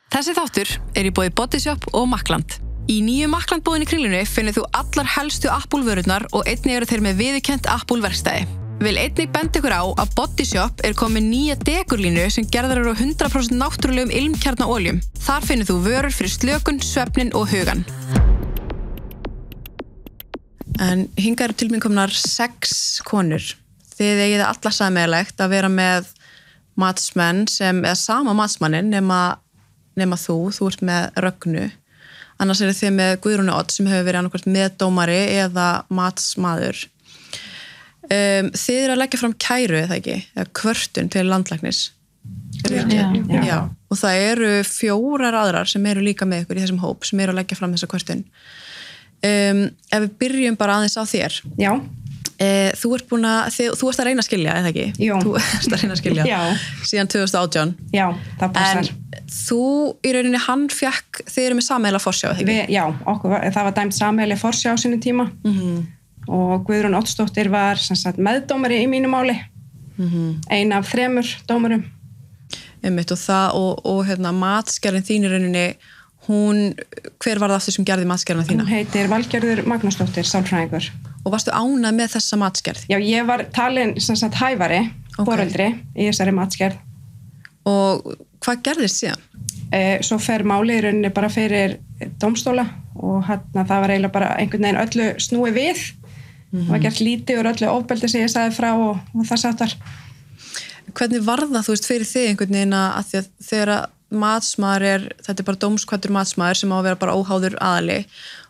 Þessi þáttur í boði Body Shop og Makland. Í nýju Makland-búðinni í Kringlunni finnir þú allar helstu Apple-vörurnar og einnig eru þeir með viðurkennt Apple-verkstæði. Vil einnig benda ykkur á að Body Shop komið nýja dekurlínu sem gerðar eru á 100% náttúrulegum ilmkjarnaoljum. Þar finnir þú vörur fyrir slökun, svefnin og hugan. En hingað eru til mín komnar 6 konur. Þið eigið alla sameiginlegt að vera með matsmenn eða sama matsmannin nema þú ert með Rögnu. Annars eru þið með Guðrúnu Odd sem hefur verið annarkvæmt meðdómari eða matsmaður. Þið eru að leggja fram kæru, eða ekki? Eða kvörtun til Landlæknis. Já. Og það eru 4 aðrar sem eru líka með ykkur í þessum hóp sem eru að leggja fram þessa kvörtun. Ef við byrjum bara aðeins á þér. Já. Þú ert að reyna að skilja, eða ekki? Jú. Þú ert að reyna að skilja. Já. Síðan 2018. Já, það passar. En þú, í rauninni, þið eru með sameiginlega forsjá, eða ekki? Já, það var dæmt sameiginlega forsjá á sinni tíma. Og Guðrún Oddsdóttir var meðdómari í mínu máli. Ein af 3 dómurum. Einmitt, og matsgerðin þín í rauninni, hver var það aftur sem gerði matsgerðina þína? Hún heitir Valgerður Magnúsdóttir, sálfræðingur. Og varstu ánægð með þessa matsgerð? Já, ég var talin hæfari, foreldri í þessari matsgerð. Og hvað gerðist síðan? Svo fer málið í rauninni bara fyrir dómstóla og það var eiginlega bara einhvern veginn öllu snúið við. Það var gert lítið úr öllu ofbeldi sem ég sagði frá og það sáttar. Hvernig var það, fyrir þig einhvern veginn að því að þegar matsmaður þetta bara dómkvaddra matsmaður sem á að vera bara óháður aðali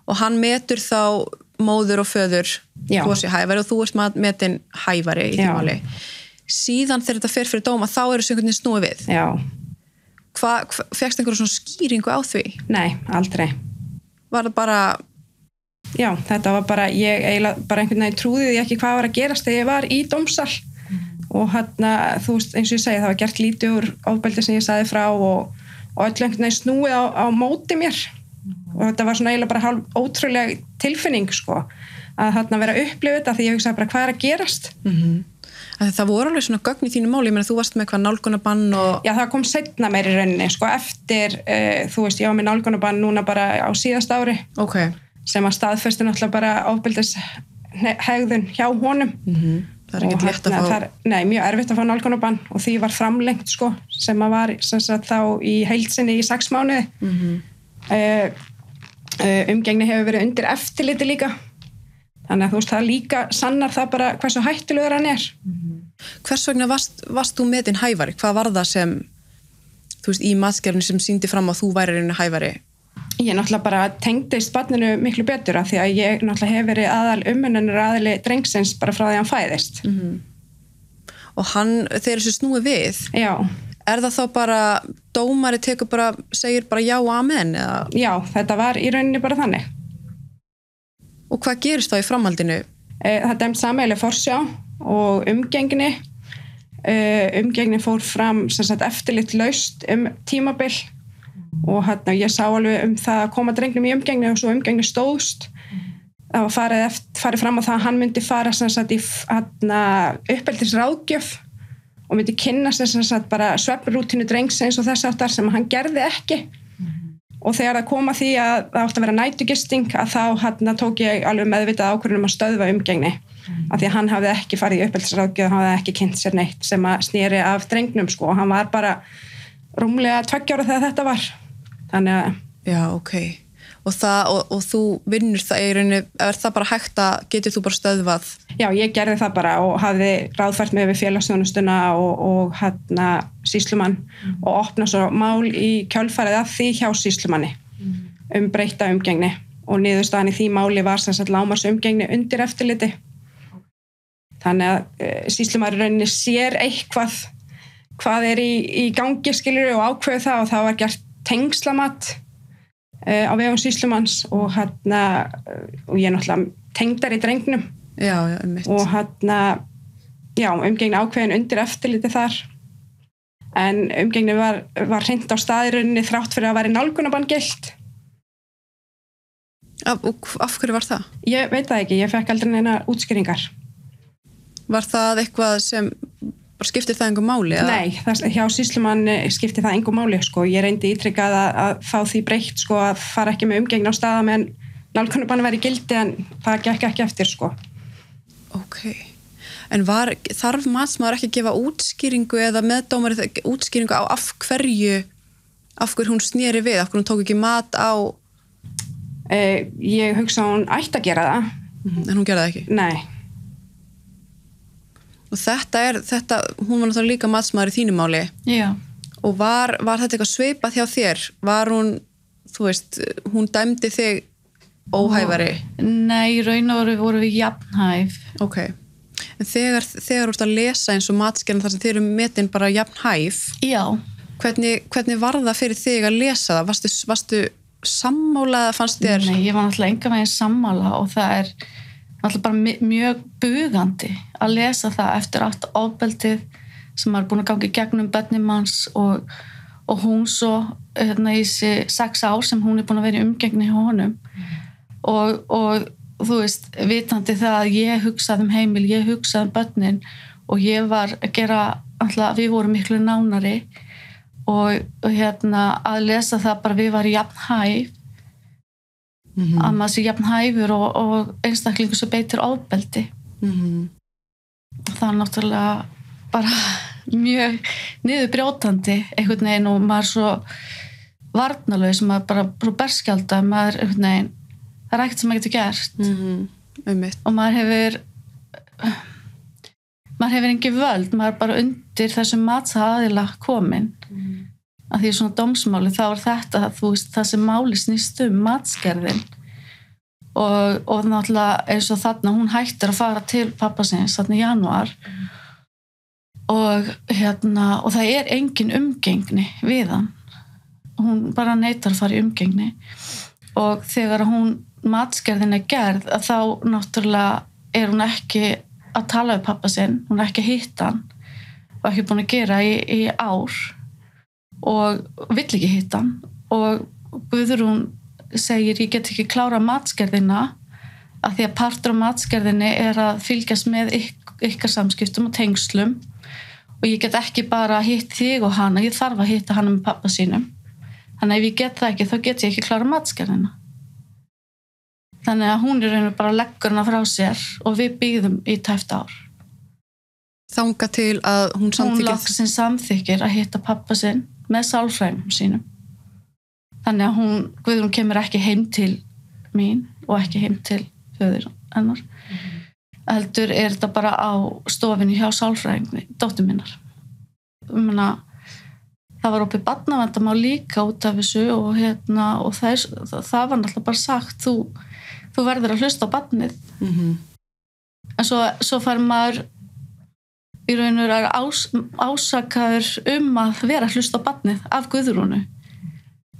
og hann metur þá móður og föður þú hæfari og þú ert metin hæfari í því máli. Síðan þegar þetta fer fyrir dóma þá eru einhvern veginn snúið við. Já. Fékkstu einhverju svona skýringu á því? Nei, aldrei. Var það bara... Já, þetta var bara, ég eiginlega bara einhvern veginn trúði því ekki hvað var að gerast þegar ég var í dómsal. Og þú veist, eins og ég segi, það var gert lítið úr ofbeldi sem ég sagði frá og öll einhvern veginn snúið á móti mér. Og þetta var svona eiginlega bara hálf ótrúlega tilfinning, sko, að vera að upplifa þetta því ég hugsaði bara hvað að gerast. Það voru alveg svona gögn í þínu máli, ég meina þú varst með hvað nálgunabann og... Já, það kom seinna meir í rauninni, sko, eftir, þú veist, ég var með nálgunabann núna bara á síðasta ári. Ok. Sem að staðfesti náttúrulega bara ofbeldis hegðun hjá honum. Það ekkert létt að fá... Nei, mjög erfitt að fá nálgunabann og því var framlengt, sko, sem að var þá í heild sinni í 6 mánuði. Umgengni hefur verið undir eftirliti líka. Þannig að þú veist, það líka sannar það bara hversu hættulegur hann er. Hvers vegna varst þú metin hæfari? Hvað var það sem, þú veist, í matsgerðinni sem sýndi fram að þú væri rauninni hæfari? Ég náttúrulega bara tengdist barninu miklu betur af því að ég náttúrulega hef verið aðali drengsins bara frá því hann fæðist. Og þeir eru svo snúið við? Já. Er það þá bara, dómari segir bara já og amen? Eða? Já, þetta var í rauninni bara þannig. Og hvað gerist þá í framhaldinu? Það dæmt sameiginlega forsjá og umgengni. Umgengni fór fram eftirlitlaust tímabil. Og ég sá alveg það að koma drengnum í umgengni og svo umgengni stóðst. Það var farið fram á það að hann myndi fara í uppeldisráðgjöf og myndi kynna bara svefnrútínu drengsins og þess áttar sem hann gerði ekki. Og þegar það kom að því að það átti að vera nætugisting að þá tók ég alveg meðvitað ákvörðun að stöðva umgengni. Af því að hann hafði ekki farið í uppeldisráðgjöf, hann hafði ekki kynnt sér neitt sem að sneri af drengnum, sko. Hann var bara rúmlega 2 ára þegar þetta var. Þannig að... Já, ok. Og þú vinnur það í rauninni, það bara hægt að getur þú bara stöðvað? Já, ég gerði það bara og hafði ráðfært mig við félagsþjónustuna og sýslumann og opna svo mál í kjölfarið af því hjá sýslumanni breytta umgengni og niðurstaðan í því máli var lágmarks umgengni undir eftirliti. Þannig að sýslumaður í rauninni sér hvað er í gangi, skilur, og ákveðu það og það var gert tengslamat á vegum sýslumanns og ég náttúrulega tengdar í drengnum. Já, einmitt. Og umgengni ákveðin undir eftirliti þar. En umgengni var hreint á staðirunni þrátt fyrir að vera nálgunabann gilt. Af hverju var það? Ég veit það ekki, ég fekk aldrei neina útskýringar. Var það eitthvað sem skiptir það engu máli? Nei, hjá sýslumann skiptir það engu máli, sko. Ég reyndi ítrykkað að fá því breytt, sko, að fara ekki með umgengni á staða meðan nálgunarbann væri í gildi, en það gekk ekki eftir, sko. Ok. En þarf matsmaður ekki að gefa útskýringu eða meðdómari útskýringu á af hverju hún sneri við, af hverju hún tók ekki mat á? Ég hugsa að hún ætti að gera það. En hún gerði það ekki? Nei. Og þetta, hún var náttúrulega líka matsmaður í þínu máli. Já. Og var þetta eitthvað svipað hjá þér? Var hún, þú veist, hún dæmdi þig óhæfari? Nei, í raun og veru voru við jafnhæf. Ok. En þegar þú ert að lesa eins og matskerðin þar sem þið eru metin bara jafnhæf. Já. Hvernig var það fyrir þig að lesa það? Varstu sammála eða fannst þér? Nei, ég var náttúrulega engan veginn sammála og það náttúrulega bara mjög bugandi að lesa það eftir allt ofbeldið sem maður er búin að ganga í gegnum börnin manns og hún svo í þessi 6 ár sem hún er búin að vera í umgengni hjá honum og þú veist, vitandi það að ég hugsaði um heimil, ég hugsaði um börnin og ég var að gera alltaf, við vorum miklu nánari og að lesa það bara við varum jafnhæf að maður sé jafnhæfur og einstaklingur sem beitir ofbeldi. Það náttúrulega bara mjög niðurbrjótandi einhvern veginn og maður svo varnarlaus, maður bara svo berskjaldað, maður einhvern veginn, það ekkert sem maður getur gert. Og maður hefur engin völd, maður er bara undir þessum matsaðila komin. Að því svona dómsmáli þá þetta, þú veist, það sem máli snýst matskerðin og náttúrulega eins og þarna hún hættir að fara til pappa sinns þarna í janúar og það er engin umgengni við hann, hún bara neitar að fara í umgengni og þegar matskerðin er gerð að þá náttúrulega er hún ekki að tala við pappa sinn, hún er ekki að hitta hann og ekki búin að gera í ár og vill ekki hitta hann og Guðrún segir ég get ekki klára matskerðina af því að partur af matskerðinni er að fylgjast með ykkar samskiptum og tengslum og ég get ekki bara hitt þig og hana, ég þarf að hitta hana með pappa sínum þannig að ef ég get það ekki þá get ég ekki klára matskerðina þannig að hún er bara leggur hana frá sér og við bíðum í tæpt ár þangað til að hún samþykkir að hitta pappa sinn með sálfræðingum sínum. Þannig að Guðrún kemur ekki heim til mín og ekki heim til föður hennar. Heldur er þetta bara á stofinni hjá sálfræðingunni, dóttur minnar. Það var opið barnaverndarmál líka út af þessu og það var náttúrulega bara sagt þú verður að hlusta á barnið. En svo fær maður í raun og veru ásakaður að vera að hlusta á barnið af Guðrúnu.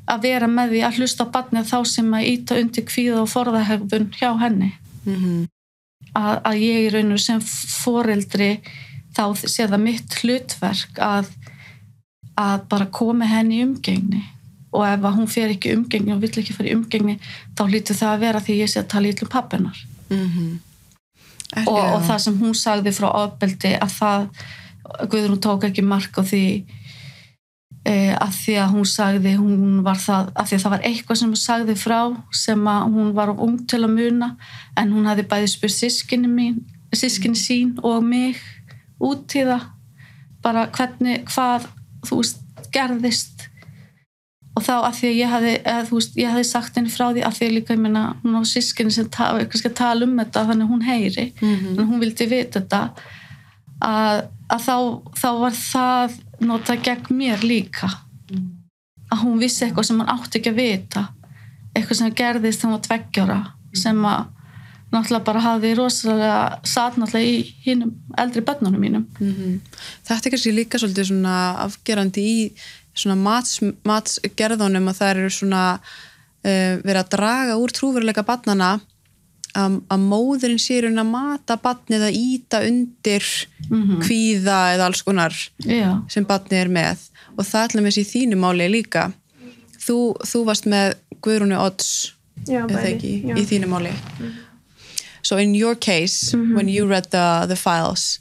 Að vera með því að hlusta á barnið þá sem að ýta undir kvíða og forðahegðun hjá henni. Að ég í raun og veru sem foreldri þá sé það mitt hlutverk að bara koma henni í umgengni. Og ef hún fer ekki í umgengni og vill ekki fara í umgengni þá hlýtur það að vera því ég sé að tala illa um pabba hennar. Og það sem hún sagði frá ofbeldi að Guðrún tók ekki mark á því að því að hún sagði að því að það var eitthvað sem hún sagði frá sem að hún var of ung til að muna en hún hafði bæði spurt systkini sín og mig út í það bara hvað þú veist gerðist og þá að því að ég hafði sagt henni frá því að því að líka ég meina hún á systkini sem kannski að tala um þetta þannig hún heyri en hún vildi vita þetta að þá var það notað gegn mér líka að hún vissi eitthvað sem hann átti ekki að vita eitthvað sem gerðist þegar hún var 2 ára sem að náttúrulega bara hafði rosalega satt náttúrulega í hinum eldri börnunum mínum. Þetta er kannski líka svolítið svona afgerandi í svona matsgerðunum að það eru svona verið að draga úr trúveruleika barnanna að móðurinn sé að mata barnið að ýta undir kvíða eða alls konar sem barnið er með og það ætla með sér í þínu máli líka þú varst með Guðrúnu Odds í þínu máli So in your case when you read the files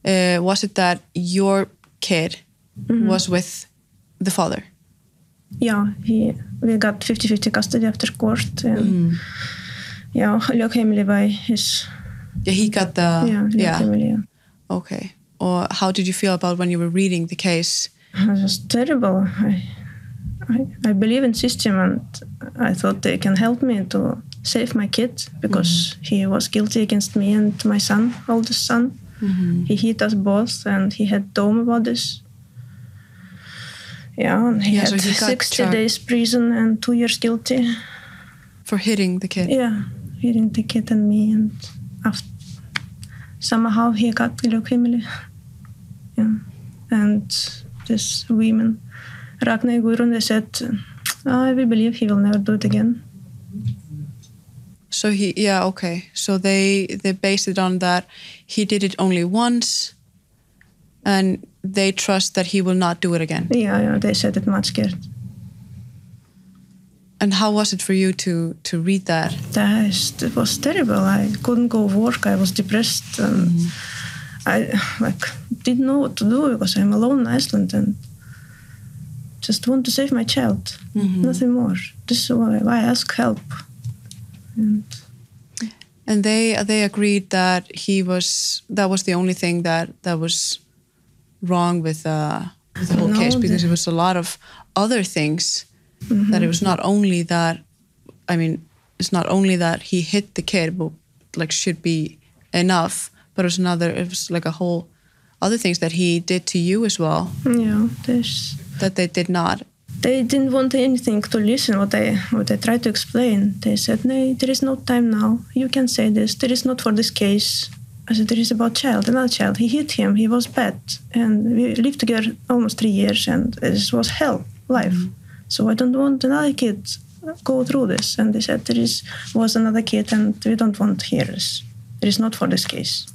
was it that your kid was with the father? Yeah, we got 50-50 custody after court. And lögheimili by his... Yeah, he got the... lögheimili, yeah. Okay. Or how did you feel about when you were reading the case? It was terrible. I believe in system, and I thought they can help me to save my kid because he was guilty against me and my son, oldest son. He hit us both, and he had dome about this. Yeah, and he had 60 days prison and 2 years guilty. For hitting the kid? Yeah, hitting the kid and me, and somehow he got leukemia. Yeah, and this women, Ragnar and Guðrún, they said, we believe he will never do it again. So So they based it on that he did it only once, and they trust that he will not do it again. Yeah, they said it much scared. And how was it for you to read that? It was terrible. I couldn't go work. I was depressed. And I didn't know what to do because I'm alone in Iceland and just want to save my child. Nothing more. This is why I ask help. And they agreed that that was the only thing that was wrong with the whole case, because it was a lot of other things. That it was not only that, it's not only that he hit the kid, but should be enough, but it was like a whole other things that he did to you as well. Yeah, that they did not. They didn't want anything to listen what I tried to explain. They said, no, there is no time now. You can say this. There is not for this case. I said, there is about another child. He hit him. He was bad. And we lived together almost 3 years, and this was hell, life. So I don't want another kid go through this. And they said, was another kid, and we don't want to hear this. It is not for this case.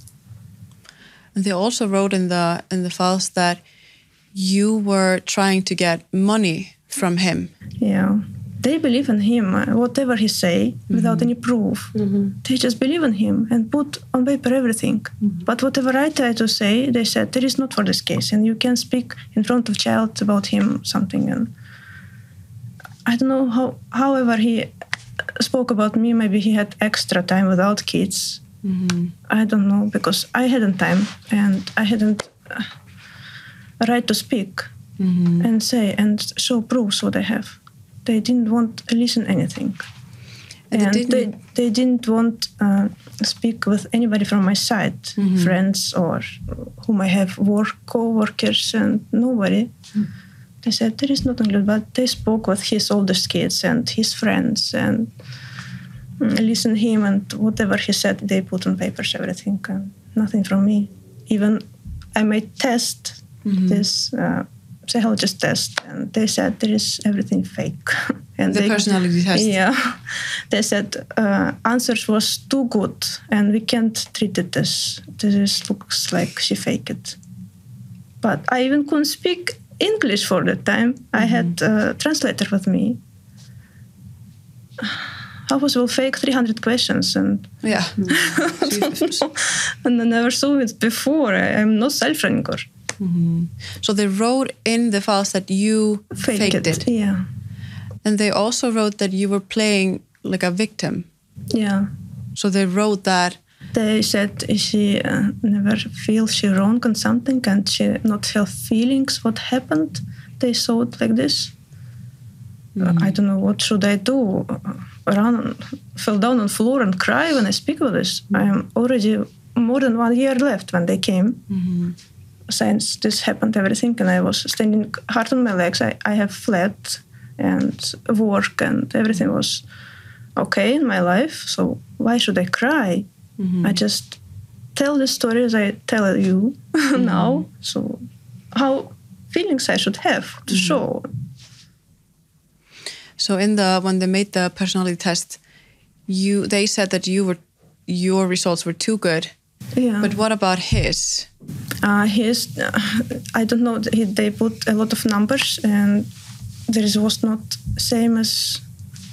And they also wrote in the files that you were trying to get money from him. Yeah. They believe in him, whatever he say, without any proof. They just believe in him and put on paper everything. But whatever I try to say, they said, there is not for this case, and you can speak in front of child about him something. And I don't know however he spoke about me, maybe he had extra time without kids. I don't know, because I hadn't time and I hadn't right to speak and say and show proofs what I have. They didn't want to listen anything. And they didn't want to speak with anybody from my side, friends or whom I have co-workers, and nobody. They said, there is nothing good, but they spoke with his oldest kids and his friends and listened to him, and whatever he said, they put on papers, everything, and nothing from me. Even I made test, this psychologist test, and they said there is everything fake. And the personality test? Yeah. They said answers was too good, and we can't treat it as this looks like she faked it. But I even couldn't speak English for that time. I had a translator with me. How possible fake 300 questions? And yeah. And I never saw it before. I'm not sálfræðingur. So they wrote in the files that you faked it. Yeah. And they also wrote that you were playing like a victim. Yeah. So they wrote that. They said she never feels she wrong on something and she not have feelings what happened. They saw it like this. I don't know, what should I do? Run, fell down on the floor and cry when I speak of this. I am already more than 1 year left when they came. Since this happened, everything, and I was standing hard on my legs. I have fled and work, and everything was okay in my life. So why should I cry? I just tell the story as I tell you now. So how feelings I should have to show. So when they made the personality test, they said that your results were too good. Yeah. But what about his? His, I don't know. They put a lot of numbers, and there was not same as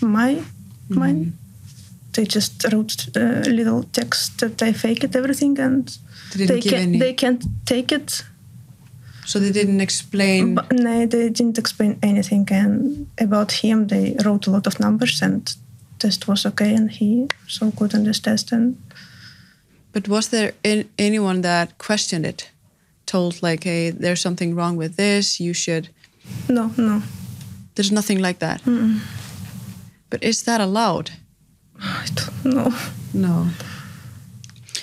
mine. they just wrote little text that they faked everything and they can't take it. So they didn't explain? No, they didn't explain anything. And about him, they wrote a lot of numbers and test was okay and he so good on this test. But was there anyone that questioned it? Told like, hey, there's something wrong with this, you should... No. There's nothing like that? Mm-mm. But is that allowed? I don't know. No.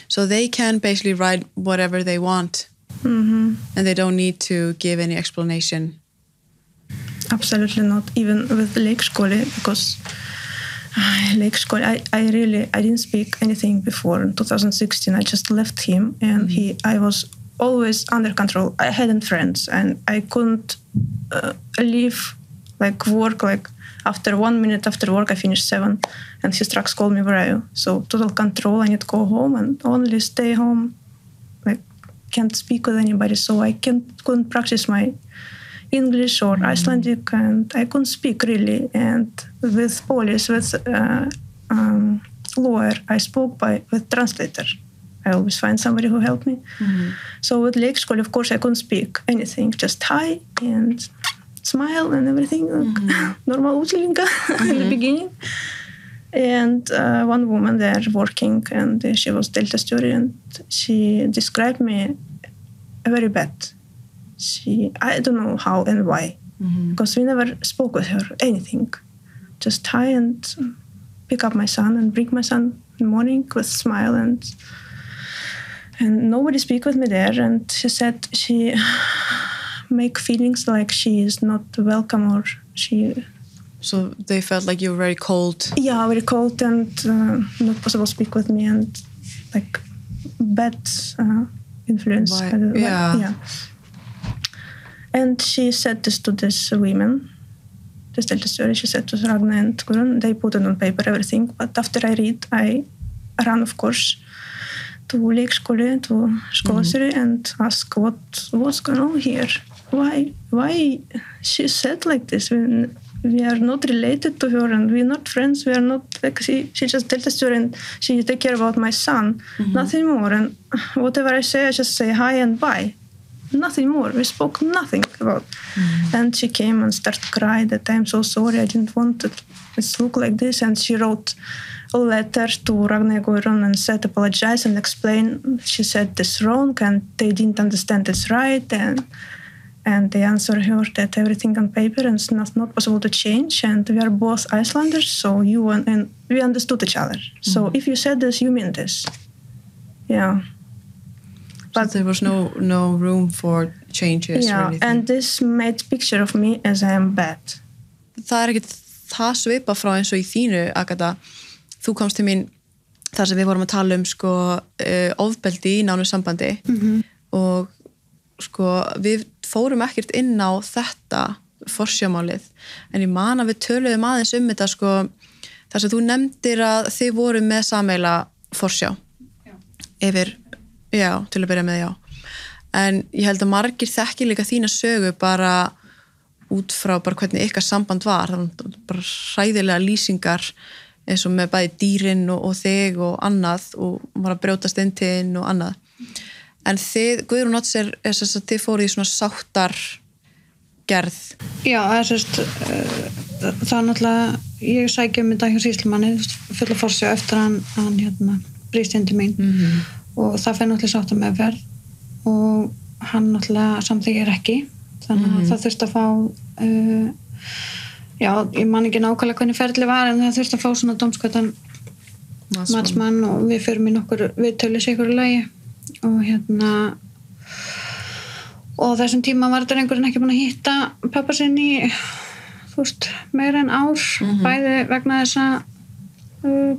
So they can basically write whatever they want? Mm-hmm. And they don't need to give any explanation? Absolutely not. Even with leikskóli, because leikskóli, I didn't speak anything before. In 2016, I just left him, and I was always under control. I hadn't friends, and I couldn't leave, work, after 1 minute after work, I finished 7, and his trucks called me, where are you? So total control, I need to go home and only stay home. Can't speak with anybody, so I couldn't practice my English or Icelandic, and I couldn't speak really. And with police, with lawyer, I spoke with translator. I always find somebody who helped me. Mm-hmm. So with leikskóli, of course, I couldn't speak anything, just hi and smile and everything, normal útlendinga in the beginning. And one woman there working, and she was deildarstjóri, and she described me very bad. I don't know how and why, because we never spoke with her, anything. Just hi and pick up my son and bring my son in the morning with a smile, and nobody speak with me there. And she said she make feelings like she is not welcome, or she... So they felt like you were very cold? Yeah, very cold, and not possible to speak with me, and bad influence. Yeah. And she said this to this women, this deildarstjóri, she said to Ragna and Guðrún, they put it on paper, everything, but after I read, I ran, of course, to leikskóli, to skólastjóri, and ask what's going on here? Why she said like this? We are not related to her, and we're not friends. We are not she just deildarstjóri, and she take care about my son, nothing more. And whatever I say, I just say hi and bye, nothing more. We spoke nothing about. And she came and started crying that I'm so sorry, I didn't want it to look like this. And she wrote a letter to Ragna and Guðrún and said apologize and explain. She said this wrong, and they didn't understand this right, and they answered her that everything on paper and it's not possible to change, and we are both Icelanders, so you and we understood each other. So if you said this, you mean this. Yeah. But there was no room for changes or anything. And this made picture of me as I am bad. Það ekkert það svipa frá eins og í þínu, Agatha. Þú komst til mín þar sem við vorum að tala ofbeldi í nánu sambandi og við fórum ekkert inn á þetta forsjármálið, en ég man að við töluðum aðeins þetta þar sem þú nefndir að þið voru með sameiginlega forsjá yfir, til að byrja með en ég held að margir þekki líka þína sögu bara út frá hvernig ykkar samband var, þannig bara hræðilega lýsingar eins og með bæði dýrin og þig og annað og var að brjótast inn til þín og annað. En þið, Guðrún Odds, þið fóruð í svona sáttargerð. Já, það náttúrulega, ég sækja þetta hjá sýslumanni, fulla forsjá eftir hann brýst inn til mín og það fer náttúrulega sáttameðferð og hann náttúrulega samþykkir ekki, þannig að það þurfti að fá, ég man ekki nákvæmlega hvernig ferli var, en það þurfti að fá svona dómkvaddran matsmann og við förum í nokkur viðtölu sikur lagi. Og þessum tíma var þetta einhverjum ekki búin að hitta pappa sinn í meira en ár, bæði vegna þess að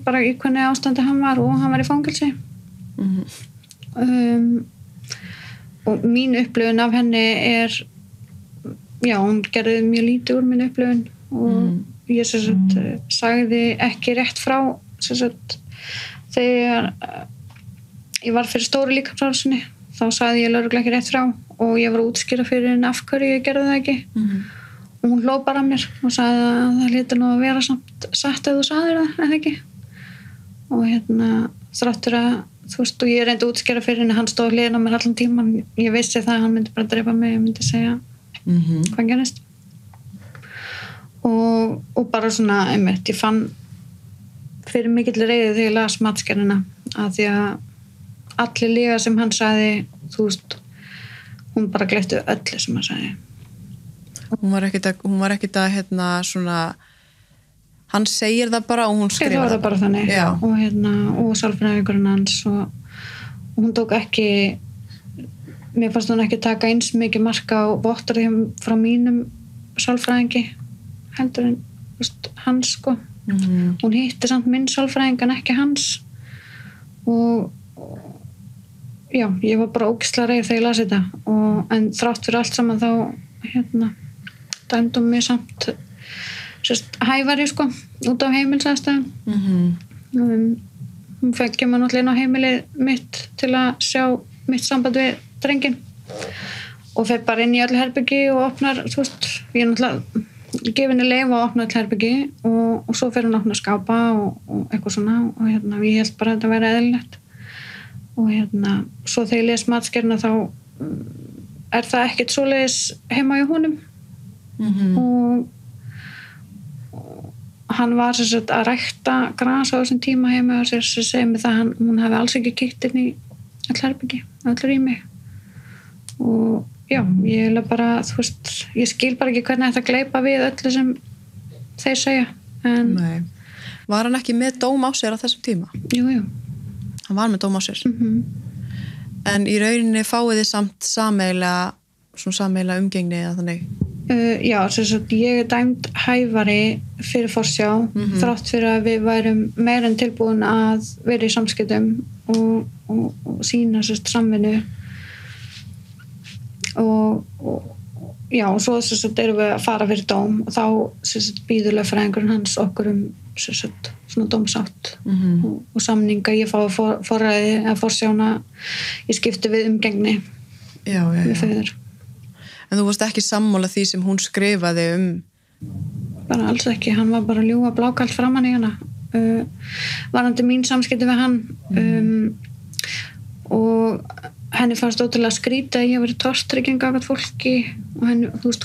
bara í hvernig ástandi hann var og hann var í fangelsi. Og mín upplifun af henni hún gerði mjög lítið úr mín upplifun og ég sagði ekki rétt frá þegar ég var fyrir stóru líkamsárássinni, þá sagði ég lögreglu ekki rétt frá og ég var að útskýra fyrir henni af hverju ég gerði það ekki og hún hló bara að mér og sagði að það hlyti nú að vera samt satt ef þú sagðir það, eða ekki, og þráttur að þú veist, og ég reyndi að útskýra fyrir henni, hann stóð hliðina á mér allan tíman, ég vissi það að hann myndi bara drepa mig, ég myndi segja hvað gerist og bara svona einmitt, ég fann fyrir mikill reiði þegar ég las matskerðina að því að allir líka sem hann sagði, þú veist hún bara gleypti öllu sem hann sagði. Hún var ekkit að svona hann segir það bara og hún skrifar það var það bara þannig og sálfræðingurinn hans og hún tók ekki mér fannst hún ekki taka eins mikið marka á vottorði frá mínum sálfræðingi heldur en hans sko hún hitti samt minn sálfræðing en ekki hans og já, ég var bara ógeðslega reið þegar ég las þetta en þrátt fyrir allt saman þá dæmdum mig samt hæfari sko út á heimilsaðstæðum hún fekk mér náttúrulega inn á heimilið mitt til að sjá mitt samband við drenginn og fer bara inn í öll herbyggi og opnar, þú veist, ég er náttúrulega gefinni leyfi að opna öll herbyggi og svo fer hún að opna skápa og eitthvað svona og ég held bara að þetta væri eðlilegt og svo þegar ég les matskerðina þá er það ekkert svoleiðis heima hjá honum og hann var að rækta gras á þessum tíma heima og segir mig það að hún hafi alls ekki kíkt inn í öll herbyggi, öll rými og já, ég bara, þú veist, ég skil bara ekki hvernig þetta gleypa við öllu sem þeir segja en Var hann ekki með dóm á sér á þessum tíma? Jú. Hann var með dóm á sér en í rauninni fáið þið samt sameiginlega umgengni eða þannig? Já, ég er dæmd hæfari fyrir forsjá þrátt fyrir að við værum meira en tilbúin að vera í samskiptum og sýna samvinnu og já, og svo erum við að fara fyrir dóm og þá býður lögfræðingurinn hans okkur svona dómsátt og samninga, ég fái forræði eða forsjána, ég skipti við umgengni við feður. En þú varst ekki sammála því sem hún skrifaði bara alls ekki, hann var bara að ljúga blákalt framan í hana varandi mín samskipti við hann og henni fannst ótrúlega skrýta að ég hafi verið tortrygging gagnvart fólki og henni, þú veist,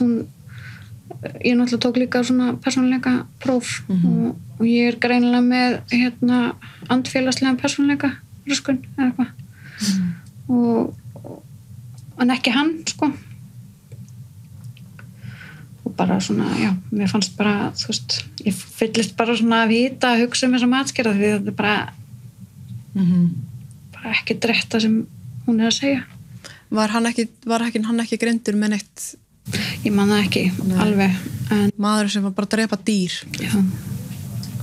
ég náttúrulega tók líka svona persónuleika próf og ég er greinilega með andfélagslega persónuleika röskun eða eitthvað en ekki hann sko og bara svona, já, mér fannst bara þú veist, ég fyllist bara svona að vita að hugsa þessa matskerða því þetta er bara ekki rétta sem hún er að segja. Var hann ekki greindur með neitt? Ég man það ekki, alveg en maður sem var bara að drepa dýr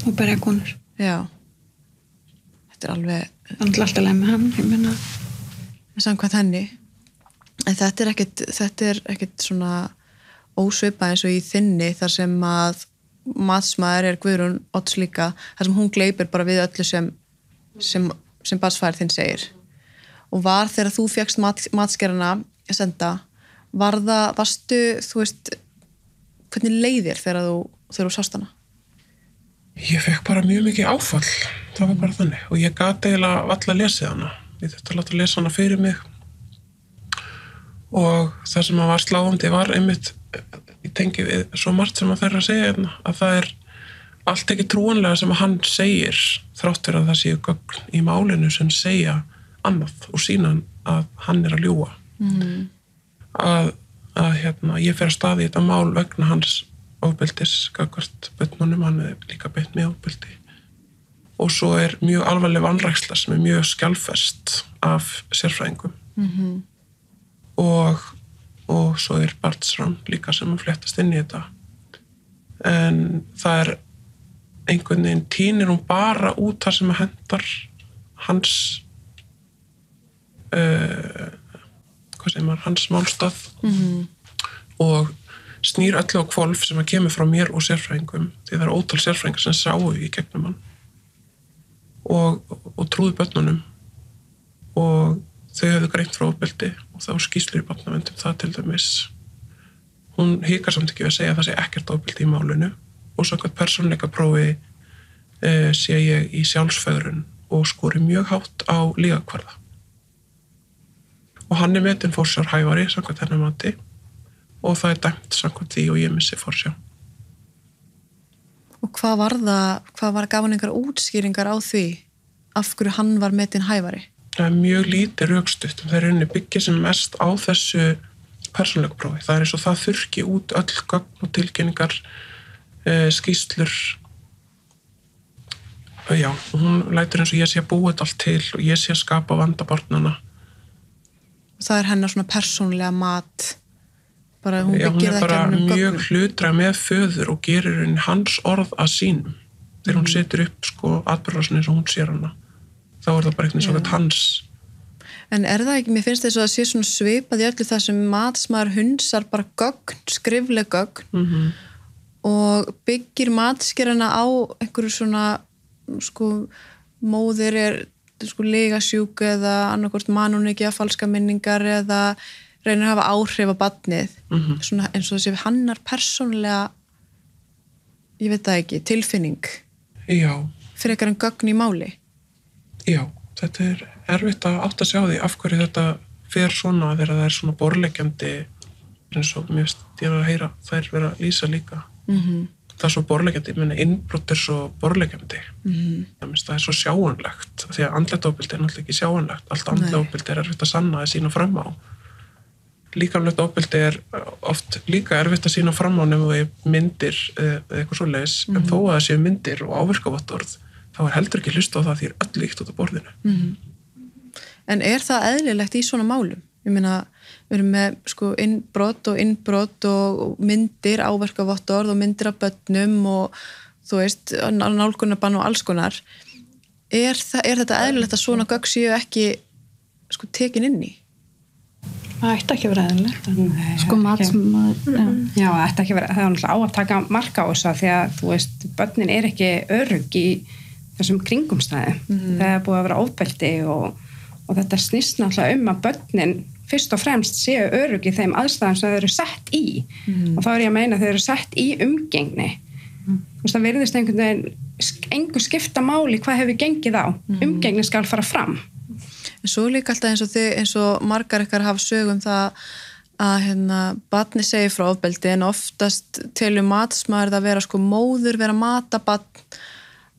og berja konur. Já. Þetta er alveg alltaf leið með hann, ég meina samkvæmt henni en þetta er ekkert svona ósvipað eins og í þinni þar sem að matsmaður er Guðrún Odds líka, þar sem hún gleypir bara við öllu sem barnsfaðir þinn segir og var þegar þú fékkst matskerðina að senda, varstu, þú veist hvernig leiðir þegar þú sást hana? Ég fekk bara mjög mikið áfall, það var bara þannig og ég gat eiginlega valla að lesa hana, ég þurfti að láta að lesa hana fyrir mig og það sem var sláandi var einmitt ég tengi við svo margt sem að þeirra segja að það er allt ekki trúanlega sem að hann segir þrátt fyrir að það séu gögn í málinu sem segja annað og sína að hann er að ljúga að ég fer að staði í þetta mál vegna hans ofbeldis gagnvart börnunum, hann er líka beitt með ofbeldi og svo er mjög alvarleg vanræksla sem er mjög skjalfest af sérfræðingum og svo er barnsrán líka sem að fléttast inn í þetta en það er einhvern veginn tínir hún bara út þar sem að hendar hans hans málstað og snýr öllu á hvolf sem að kemur frá mér og sérfræðingum því það er ótal sérfræðingar sem sáu í gegnum hann og trúðu börnunum og þau hefðu greint frá ofbeldi og þá skýrslur í barnavernd það til dæmis. Hún hikar samt ekki við að segja að það sé ekkert ofbeldi í málinu og samkvæmt persónuleikaprófi sé ég í sjálfsfegrun og skori mjög hátt á lífakvarða. Og hann metinn forsjárhæfari samkvæmt hennar mati og það dæmt samkvæmt því og ég missi forsjá. Og hvað var gaf hann einhverjar útskýringar á því af hverju hann var metinn hæfari? Það mjög lítið rökstutt þeir byggja sem mest á þessu persónuleikaprófi. Það eins og það þurrki út öll gögn og tilkynningar, skýrslur. Já, og hún lætur eins og ég sé að búa þetta allt til og ég sé að skapa vanda barnanna. Það hennar svona persónulega mat, bara hún hún byggir það bara ekki mjög hlutdræg með föður og gerir hans orð að sínum. Þegar hún setur upp atburðarásina eins og hún sér hana, þá það bara eitthvað svona hans. En það ekki, mér finnst þess að það sé svona svipað í öllu það sem matsmaður hunsar bara gögn, skrifleg gögn og byggir matskerana á einhverju svona móðir lygasjúk eða annarkvort man hún ekki að falska minningar eða reynir að hafa áhrif á barnið. Svona eins og þessi hennar persónulega, ég veit það ekki, tilfinning. Já. Fyrir eitthvað gögn í máli. Já, þetta erfitt að átta sig á því af hverju þetta fer svona þegar það svona borleggjandi eins og mér finnst ég að heyra þær vera að lýsa líka. Það svo borleggjandi, innbrot svo borleggjandi. Það svo sjáanlegt því að andlegt ofbeldi náttúrulega ekki sjáanlegt. Allt andlegt ofbeldi erfitt að sanna að sína fram á. Líkamlegt ofbeldi oft líka erfitt að sína fram á nema við myndir eða eitthvað svoleiðis, en þó að það séu myndir og áverkavottorð, þá heldur ekki hlusta á það því öll líkt út á borðinu. En það eðlilegt í svona málum? Ég meina, við erum með innbrot og myndir, áverkavottorð og myndir af börnum og þú veist, nálgunarbann og alls konar. Er þetta eðlilegt að svona gögn séu ekki tekin inn í? Það ætti ekki að vera eðlilegt. Matsmaður. Já, það ætti ekki að vera, það náttúrulega á að taka marka á þessu því að, þú veist, börnin ekki örugg í þessum kringumstæðum. Það búið að vera ofbeldi og þetta snýst náttúrulega að börnin fyrst og fremst séu örugg í þeim aðstæðum sem þau eru sett í. Og þá ég að meina að þau eru sett í umgengni. Þú veist, það virðist einhvern veginn engu skipta máli hvað hefur gengið á. Umgengni skal fara fram. En svo líka alltaf eins og margar ykkar hafa sögum það að barnið segir frá ofbeldi en oftast telur matsmaður það vera móður vera að mata barn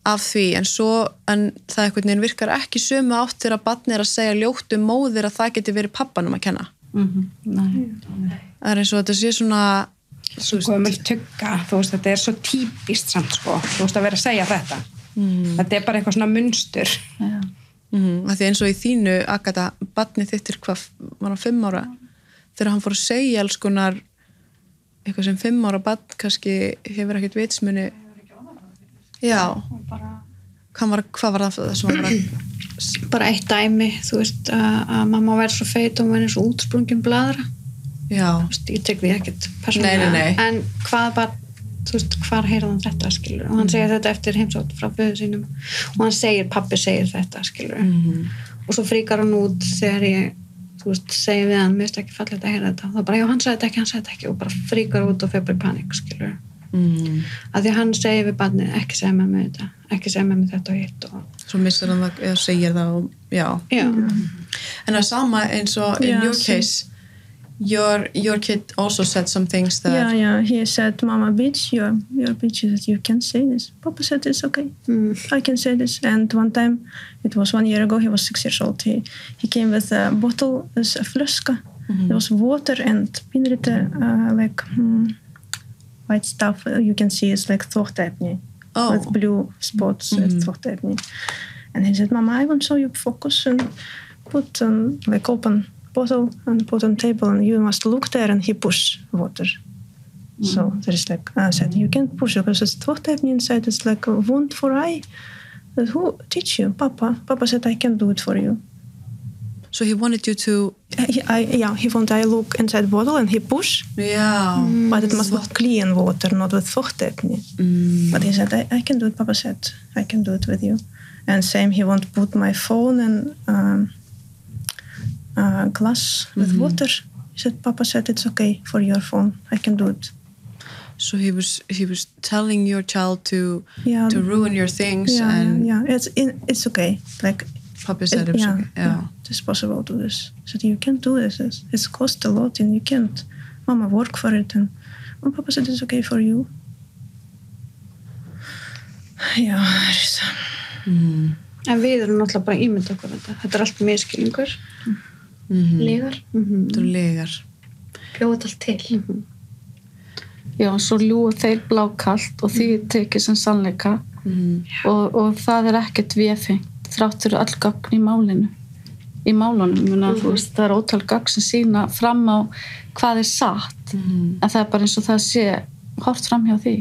af því en það einhvern veginn virkar ekki sömu átt þegar barnið að segja ljótt móðir að það geti verið pappanum að kenna. Það eins og þetta sé svona gömul tugga, þú veist, þetta svo típist samt þú veist að vera að segja þetta. Þetta bara eitthvað svona munstur. Af því eins og í þínu Agatha, barnið þittir hvað var hann 5 ára þegar hann fór að segja alls konar eitthvað sem 5 ára barn kannski hefur ekkert vitsmuni. Já. Hvað var það sem var bara eitt dæmi, þú veist að mamma væri svo feit og hún væri svo útsprungin bladra. Já. Þú veist, ég tek því ekkert persónulega. Nei. En hvað bara þú veist, hvar heyrði hann þetta, skilur og hann segir þetta eftir heimsókn frá föður sínum og hann segir, pabbi segir þetta, skilur og svo fríkar hann út þegar ég, þú veist, segir við hann mér finnst ekki fallegt að heyra þetta, þá bara, já, hann sagði þetta ekki og bara fríkar út og fer bara í panik, skilur að því hann segir við barnið, ekki segja með mig þetta ekki segja með mig þetta og hitt og svo missar hann það, eða segir það og, já. En það sama eins og in your case Your kid also said some things that... Yeah, he said, Mama, bitch, you're bitch, that you can say this. Papa said, it's okay. I can say this. And one time, it was 1 year ago, he was 6 years old. He came with a bottle, a flaska. There was water and white stuff. You can see it's like þvottaefni with blue spots. Þvottaefni. And he said, Mama, I want to show you focus and put open bottle and put on table and you must look there and he push water. So there is I said, you can't push it because it's þvottaefni inside. It's like a wound for eye. But who teach you? Papa. Papa said, I can do it for you. So he wanted you to... he wanted I look inside bottle and he push. Yeah. But it must be clean water, not with þvottaefni. But he said, I can do it. Papa said, I can do it with you. And same, he won't put my phone and glass with water. He said, Papa said, it's okay for your phone. I can do it. So he was telling your child to ruin your things and it's okay. Like Papa said it was okay. Yeah. It's possible to do this. So you can't do this. It's cost a lot and you can't. Mama work for it and Papa said it's okay for you. Já, En við erum náttúrulega bara ímynda okkur þetta allt misskilningur. Legar. Þetta legar. Bjóða allt til. Já, svo ljúga þeir blákalt og því tekið sem sannleika og það ekkert véfengt þrátt fyrir öll gögn í málunum, þú veist, það ótal gögn sem sýna fram á hvað satt, en það bara eins og það sé hort fram hjá því.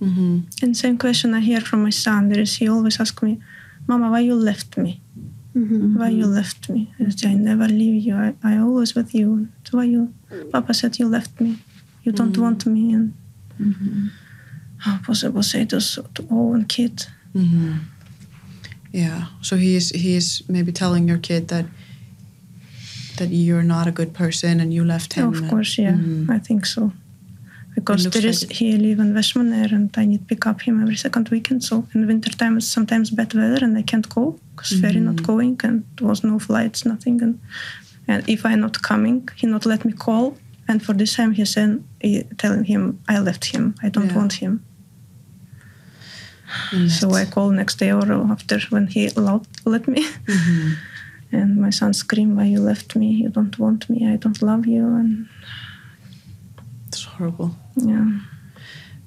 And same question I hear from my son. He always asks me, Mama, why you left me? Why you left me? I never leave you. I always with you. Why you? Papa said you left me. You don't want me. And how possible say this to own kid? Yeah. So he is maybe telling your kid that you're not a good person and you left him. Of course, yeah. I think so. Because he lives in Vestmannaeyjar and I need to pick up him every second weekend. So in winter time it's sometimes bad weather and I can't go because ferry not going and there was no flights, nothing. And if I'm not coming, he not let me call. And for this time he telling him I left him. I don't want him. So I call next day or after when he let me. And my son scream, why you left me? You don't want me. I don't love you. And it's horrible. Yeah.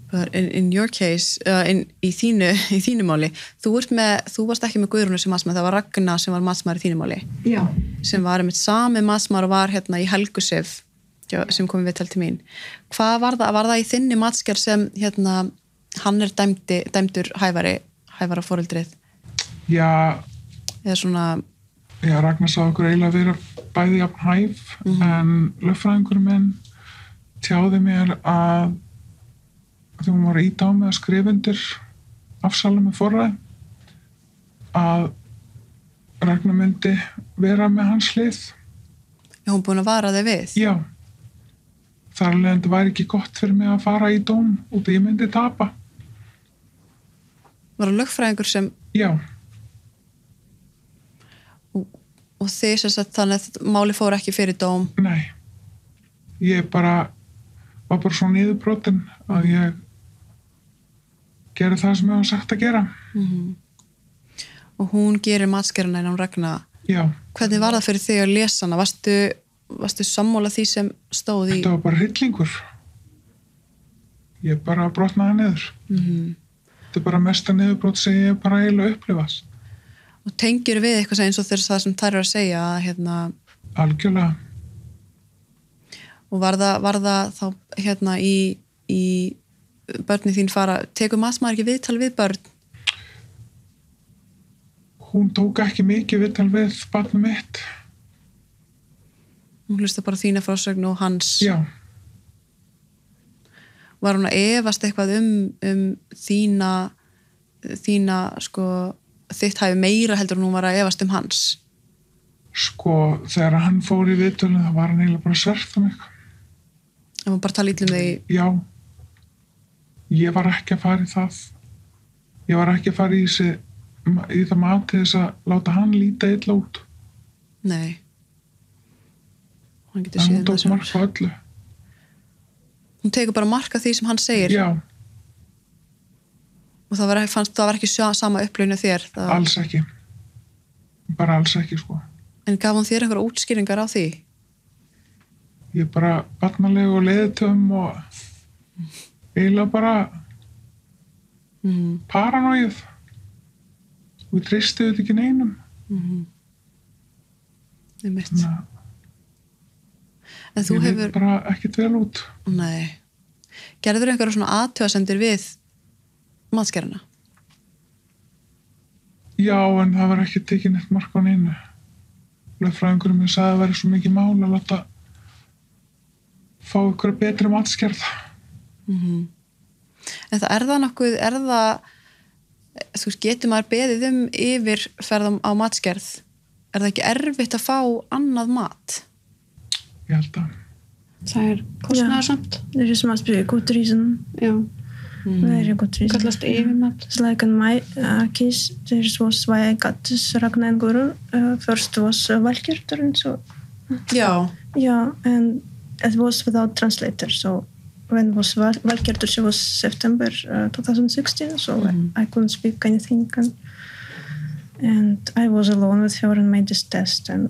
But in your case, í þínu máli, þú varst ekki með Guðrúnu sem matsmann, það var Ragna sem var matsmaður í þínu máli. Já. Sem var með sami matsmaður og var hérna í Helgu Sif, sem komið við til mín. Hvað var það í þinni matsgerð sem hérna, hann dæmdur hæfara foreldrið? Já. Eða svona... Já, Ragnar sá okkur eiginlega vera bæði jafn hæf, en lögfræðingurinn minn tjáði mér að þegar hún var ýta á með að skrifa undir afsala með forræði að Ragnar myndi vera með hans hlið. Já, hún búin að vara þig við? Já. Þar alveg væri ekki gott fyrir mig að fara í dóm og ég myndi tapa. Var það lögfræðingur sem... Já. Og þið sem sagt þannig að máli fór ekki fyrir dóm? Nei. Ég var bara svo niðurbrotin að ég gerði það sem ég var sagt að gera. Og hún gerir matsgerðina innan Ragna. Já. Hvernig var það fyrir þig að lesa hana? Varstu sammála því sem stóð í? Þetta var bara hryllingur. Ég bara brotnaði niður. Þetta bara mesta niðurbrot sem ég bara eiginlega upplifað. Og tengir við eitthvað eins og það sem þær að segja hérna... Algjörlega. Og var það þá hérna í börnin þín fara, tekur matsmaður ekki viðtal við börn? Hún tók ekki mikið viðtal við barnið mitt. Hún hlusta bara þína frásögn og hans? Já. Var hún að efast eitthvað þína sko, þitt hafi meira heldur en hún var að efast hans? Sko, þegar hann fór í viðtölinu þá var hann eiginlega bara sverft um mig. Það var bara að tala illa þig? Já. Ég var ekki að fara í það. Ég var ekki að fara í það mat til þess að láta hann líta illa út. Nei. Hann getur séð það. Hún tók mark á öllu. Hún tekur bara mark á því sem hann segir? Já. Og það var ekki sama upplifun þér? Alls ekki. Bara alls ekki, sko. En gaf hún þér einhverja útskýringar á því? Ég bara barnaleg og leiðitöfum og eiginlega bara paranóið. Og ég treysti þetta ekki neinum. Það er mitt. En þú hefur... Ég veit bara ekkert vel út. Nei. Gerður einhverja svona athugasemdir við matsgerðina? Já, en það var ekki tekið neitt mark á neinu. Lögfræðingurinn minn sagði að það væri svo mikið mál að láta fá ykkur betri matsgerð. En það nokkuð, þú veist, getur maður beðið yfirferð á matsgerð? Er það ekki erfitt að fá annað mat? Ég held að. Það kostnaðarsamt. There must be a good reason. Já. Very good reason. Kallast yfirmat. It's like in my case, this was why I got this Ragnar Guru. First was Valkyrtur, so Já. yeah, and it was without translator. So when was Valkyrtur, she was September 2016, so I couldn't speak anything, and I was alone with her and made this test, and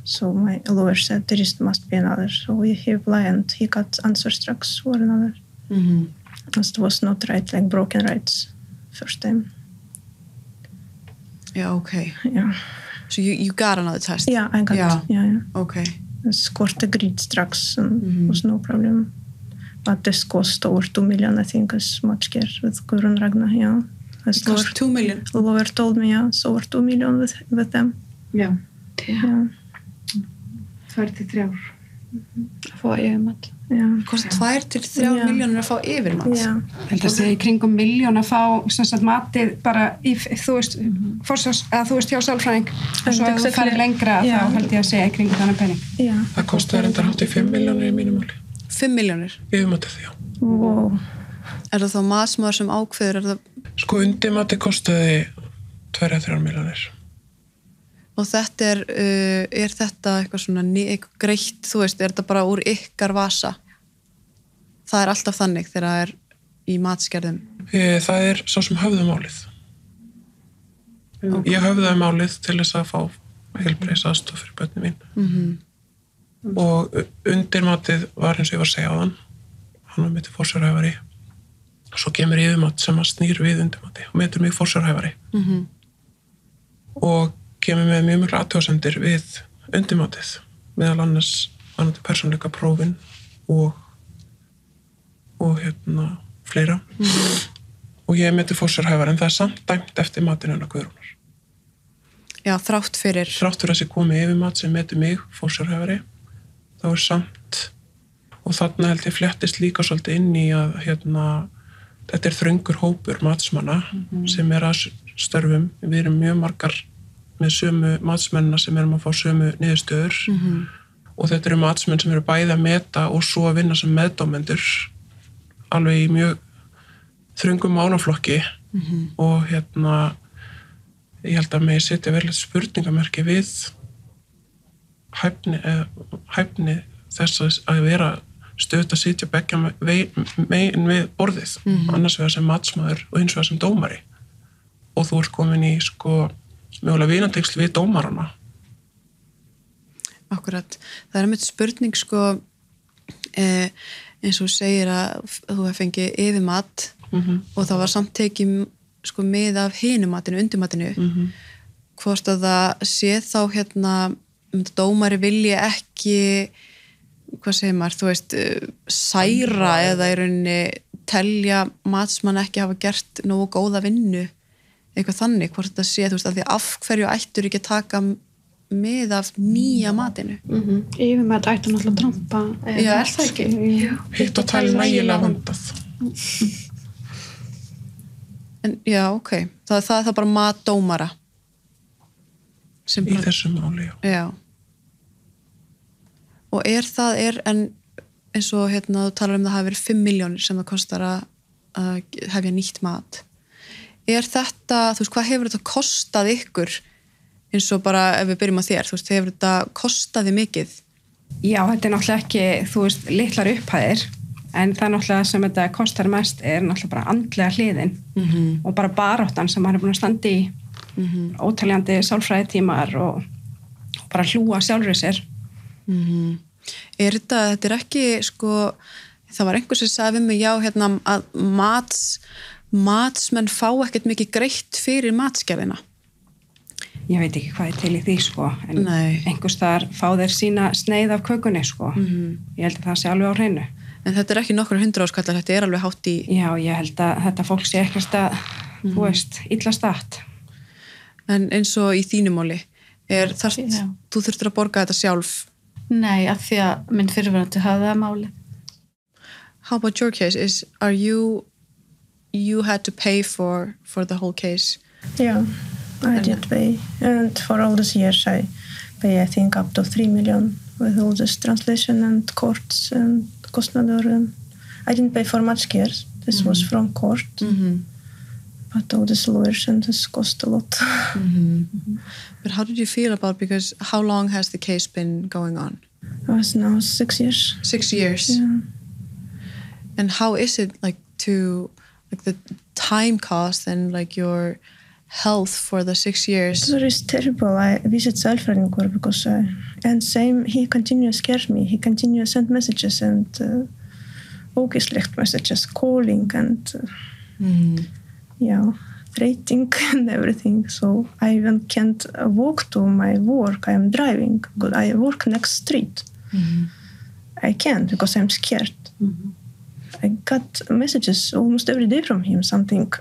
so my lawyer said there must be another. So he applied and he got answer tracks for another. It was not right, like broken rights first time. Yeah, okay. Yeah. So you got another test? Yeah, I got it. Yeah. Okay. The court agreed tracks and was no problem. But this cost over 2 million, I think, is much care with Gurun Ragnar, yeah. It cost 2 million? The lawyer told me, yeah, it's over 2 million with them. Já. Yeah. 2-3 ár. Að fá yfirmat. Yeah. Kost 2-3 milljónir að fá yfirmat? Yeah. Held að segja í kringum 1 milljón að fá sem sagt matið bara í, þú veist, hjá sálfræðing og svo ef þú farir lengra þá held ég að segja í kringum þannig penning. Yeah. Það kostar enda hátt í 5 milljónir í mínum máli. 5 milljónir? Yfirmatið, já. Wow. Er það þá matsmaður sem ákveður? Sko undirmatið kostaði 2-3 milljónir. Og þetta er þetta eitthvað svona eitthvað greitt, þú veist, er þetta bara úr ykkar vasa? Það er alltaf þannig þegar það er í matskerðum? Það er sá sem höfðu málið. Okay. Ég höfðaði málið til þess að fá heilbrigðisaðstoð fyrir börnin mín. Og undirmatið var eins og ég var að segja á hann var mitt forsjárhæfari. Svo kemur yfirmat sem að snýr við undirmati og metur mig forsjárhæfari. Og kemur með mjög miklu athugasemdir við undirmatið, meðal annars varðandi persónuleika prófin og fleira. Og ég meti forsjárhæfari, en það er samt dæmt eftir matinu hennar Guðrúnar. Já, þrátt fyrir þessi komið yfirmat sem meti mig forsjárhæfari, þá er samt, og þarna held ég flettist líka svolítið inn í að þetta er þröngur hópur matsmanna sem er að störfum. Við erum mjög margar með sömu matsmennina sem erum að fá sömu niðurstöður og þetta eru matsmenn sem eru bæði að meta og svo að vinna sem meðdómendur alveg í mjög þröngum málaflokki og ég held að mig setja verið spurningamerki við hæfni þess að vera stöðt að sitja beggja megin við borðið, annars vegar sem matsmaður og hins vegar sem dómari og þú ert komin í mögulega vinatengsl við dómarana. Akkurat. Það er einmitt spurning eins og segir að þú hef fengið yfirmat og það var samt tekið mið af hinumatinu, undirmatinu. Hvort að það sé þá dómari vilji ekki, hvað segir maður, þú veist, særa eða í rauninni telja matsmann ekki hafa gert nógu góða vinnu. Eitthvað þannig, hvort þetta sé, þú veist, að því af hverju ættur ekki að taka með af nýja matinu. Yfirmat ættu náttúrulega að trampa. Já, er það ekki? Hitt og tala nægilega vandað. En já, ok. Það er bara matdómara. Í þessu máli, já. Já. Og en eins og þú talar það hafi verið 5 milljónir sem það kostar að hefja nýtt mat. Er þetta, þú veist, hvað hefur þetta kostað ykkur eins og bara ef við byrjum á þér, þú veist, hefur þetta kostaði mikið? Já, þetta er náttúrulega ekki, þú veist, litlar upphæðir en það náttúrulega sem þetta kostar mest er náttúrulega bara andlega hliðin og bara baráttan sem maður er búin að standa í ótaljandi sálfræðitímar og bara hlúa sjálfri sér. Þetta er ekki, það var einhver sem sagði við mig, já, að matsmenn fá ekkert mikið greitt fyrir matsgerðina. Ég veit ekki hvað er til í því, en einhvers þar fá þeir sína sneið af kökunni, Ég held að það sé alveg á hreinu. En þetta er ekki nokkur 100 áskallar, þetta er alveg hátt í... Já, ég held að þetta fólk sé ekkert að, þú veist, illa statt. En eins og í þínu máli, þú þurftir að borga þetta sjálf? Nei, af því að minn fyrirverandi hafði það máli. How about your case? You had to pay for the whole case? Yeah, I did pay. And for all these years I pay, I think, up to 3 million with all this translation and courts and kostnader. And I didn't pay for much care. This was from court. But all these lawyers and this cost a lot. But how did you feel about, because how long has the case been going on? It was now 6 years. 6 years? Yeah. And how is it like the time cost and like your health for the 6 years? It was terrible. I visit sálfræðingur because he continues to scare me. He continues to send messages and ógeðslegt messages, calling and threatening and everything. So I even can't walk to my work. I am driving, but I work next street. I can't because I'm scared. I got messages almost every day from him, something.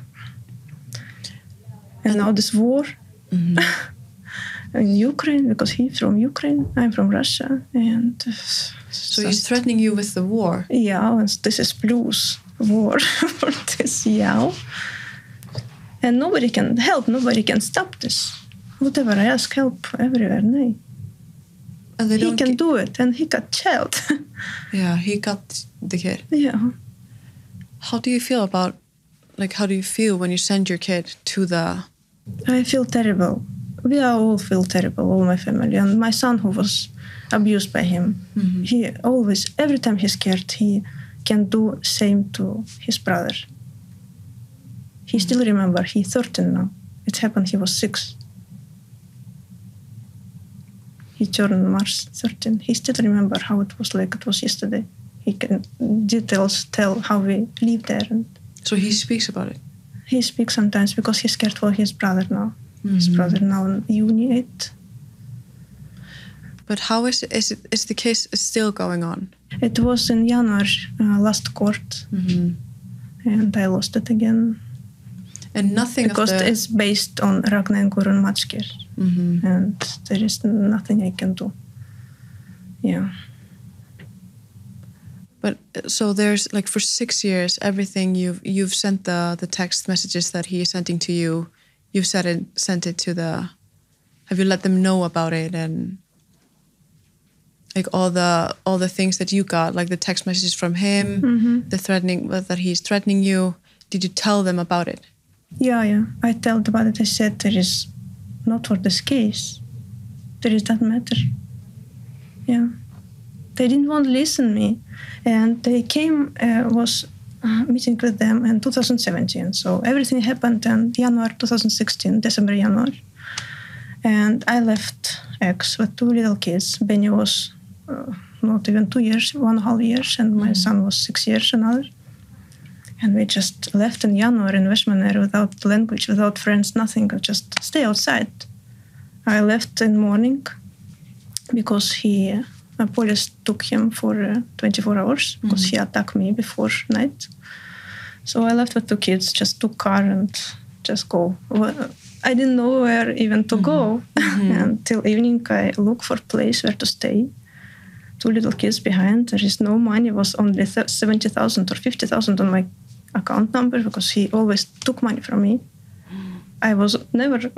And now this war in Ukraine, because he's from Ukraine, I'm from Russia. And so he's threatening you with the war? Yeah, this is blues war for this, yeah. And nobody can help, nobody can stop this. Whatever I ask help everywhere, no. And he can do it, and he got child. Yeah, he got the kid. Yeah. How do you feel about, like, how do you feel when you send your kid to the... I feel terrible. We all feel terrible, all my family. And my son, who was abused by him, he always, every time he's scared, he can do same to his brother. He still remember, he's 13 now. It happened, he was 6. He turned March 13. He still remember how it was like it was yesterday. He can details tell how we lived there. And so he speaks about it? He speaks sometimes because he's scared for his brother now. His brother now in uni 8. But how is the case still going on? It was in January, last court. And I lost it again. And nothing because it's based on Ragna and Gurun Matchkir. And there is nothing I can do. Yeah. But so there's like for 6 years, everything you've sent the text messages that he is sending to you, you've sent it to the, have you let them know about it, and like all the things that you got, like the text messages from him, the threatening that he's threatening you, did you tell them about it? Yeah. I told about it. I said there is not for this case. There is that matter. Yeah. They didn't want to listen to me. And they came, was meeting with them in 2017. So everything happened in January 2016, December, January. And I left ex with 2 little kids. Benny was not even 2 years, 1.5 years, and my son was 6 years another. And we just left in January in Vestmannaeyjar without language, without friends, nothing. Just stay outside. I left in morning because police took him for 24 hours because he attacked me before night. So I left with 2 kids, just took car and just go. Well, I didn't know where even to go. Until evening I look for place where to stay. 2 little kids behind. There is no money. It was only 70,000 or 50,000 on my account number because he always took money from me. I was never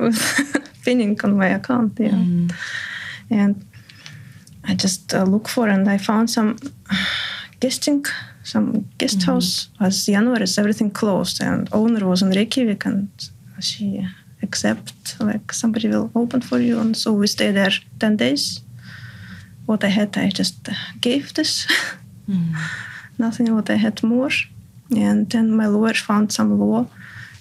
pinning on my account. Yeah. And I just look for, and I found some guest house. As January, everything closed, and owner was in Reykjavik, and she accept like somebody will open for you, and so we stayed there 10 days. What I had, I just gave this. Nothing what I had more. And then my lawyer found some law,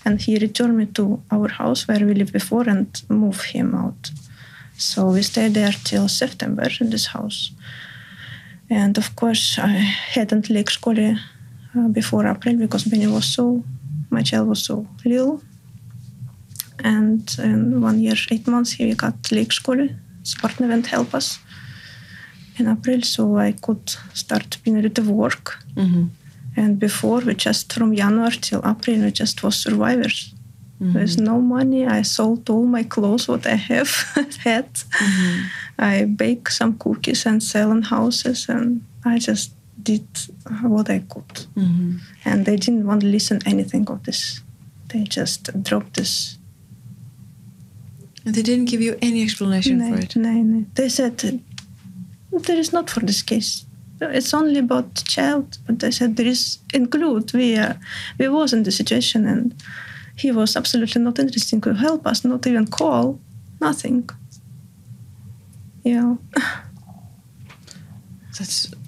and he returned me to our house where we lived before and moved him out. So we stayed there till September in this house. And of course, I hadn't lekskóli before April because my child was so little. And in 1 year, 8 months, he got lekskóli. His partner went help us in April, so I could start being rid of work. And before, we just from January till April, we just was survivors. There's no money. I sold all my clothes, what I have had. I bake some cookies and sell in houses, and I just did what I could. And they didn't want to listen anything of this. They just dropped this. And they didn't give you any explanation for it? No. They said there is not for this case. It's only about the child. But I said there is include. We was in the situation and he was absolutely not interested to help us, not even call, nothing. Yeah.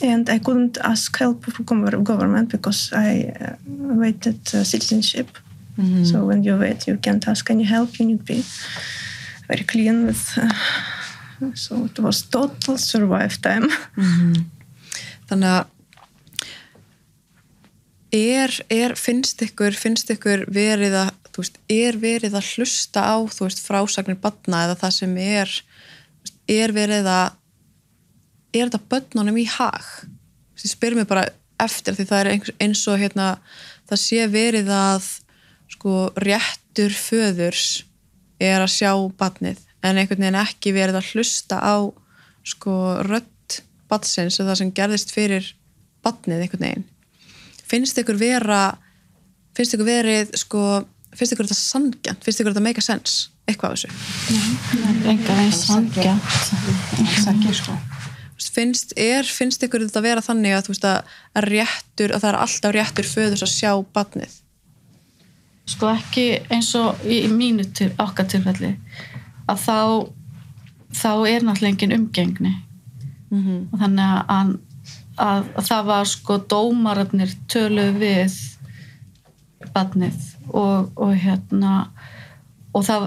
And I couldn't ask help from government because I awaited citizenship. So when you wait, you can't ask any help. You need to be very clean with. So it was total survive time. Þannig að finnst ykkur verið að, þú veist, verið að hlusta á, þú veist, frásagnir barna eða það sem verið að þetta börnunum í hag? Ég spyr mig bara eftir því það eins og það sé verið að sko réttur föðurs að sjá barnið en einhvern veginn ekki verið að hlusta á sko rödd barnsins og það sem gerðist fyrir barnið einhvern veginn. Finnst ykkur þetta sanngjarnt? Finnst ykkur þetta make sense? Eitthvað á þessu? Enga veginn sanngjarnt. Ekki sko. Finnst ykkur þetta vera þannig að þú veist að það alltaf réttur föðurs að sjá barnið? Sko ekki eins og í mínu okkar tilfelli að þá náttúrulega engin umgengni. Og þannig að það var sko dómararnir töluðu við barnið og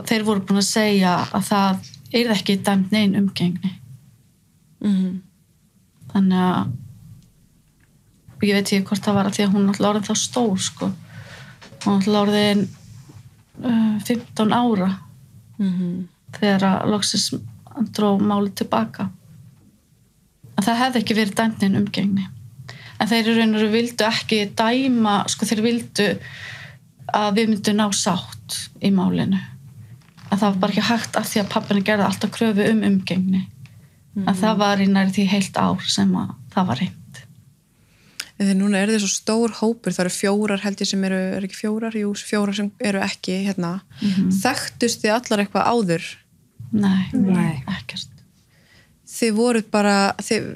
þeir voru búin að segja að það ekki dæmt nein umgengni. Þannig að ég veit ekki hvort það var að því að hún náttúrulega orðin þá stór sko. Hún náttúrulega orðin 15 ára þegar að loksins dró málið tilbaka. Að það hefði ekki verið dæmt nein umgengni. En þeir raunveru vildu ekki dæma, sko þeir vildu að við myndum ná sátt í málinu. Að það var bara ekki hægt af því að pappina gerði alltaf kröfu umgengni. Að það var í nær því heilt ár sem að það var reynd. En þegar núna þið svo stór hópur, það eru 4 held ég sem eru ekki 4? Jú, 4 sem eru ekki Þekktust þið allar eitthvað áður? Nei, ekkert. Þið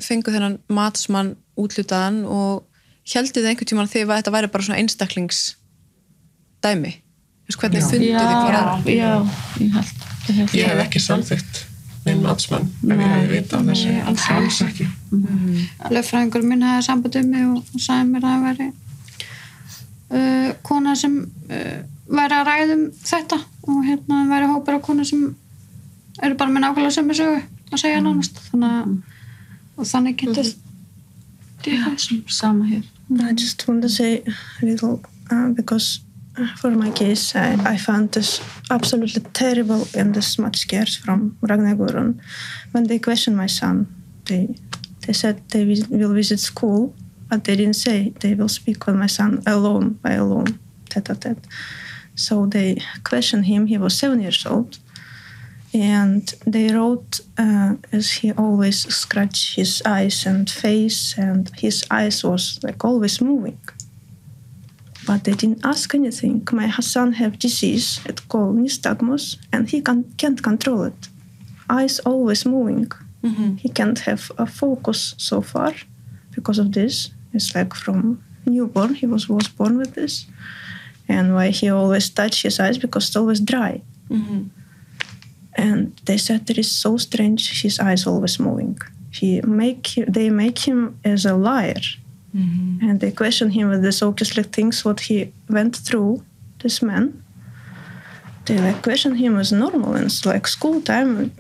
fenguð þennan matsmann útlutaðan og hélduð þið einhvern tímann að þetta væri bara svona einstaklingsdæmi? Hvernig funduð þið hvað? Já, ég hef ekki samþykkt minn matsmann ef ég hef vitað af þessu. Alls ekki. Lögfræðingur minn hafði samband mig og sagði mér að það væri kona sem væri að ræða þetta og væri hópur af kona sem eru bara með nákvæmlega sömu sögu að segja nánast. Þannig getið sama hér. I just want to say a little because for my case I found this absolutely terrible and this much scares from Ragnar Gurun. When they questioned my son, they said they will visit school, but they didn't say they will speak with my son alone, by alone, tête-à-tête. So they questioned him. He was 7 years old. And they wrote as he always scratched his eyes and face, and his eyes was like always moving. But they didn't ask anything. My son have disease, it's called nystagmus, and he can't control it. Eyes always moving. He can't have a focus so far because of this. It's like from newborn, he was born with this. And why he always touch his eyes because it's always dry. And they said it is so strange, his eyes always moving. They make him as a liar. And they question him with this obviously things what he went through, this man. They like question him as normal and it's like school time.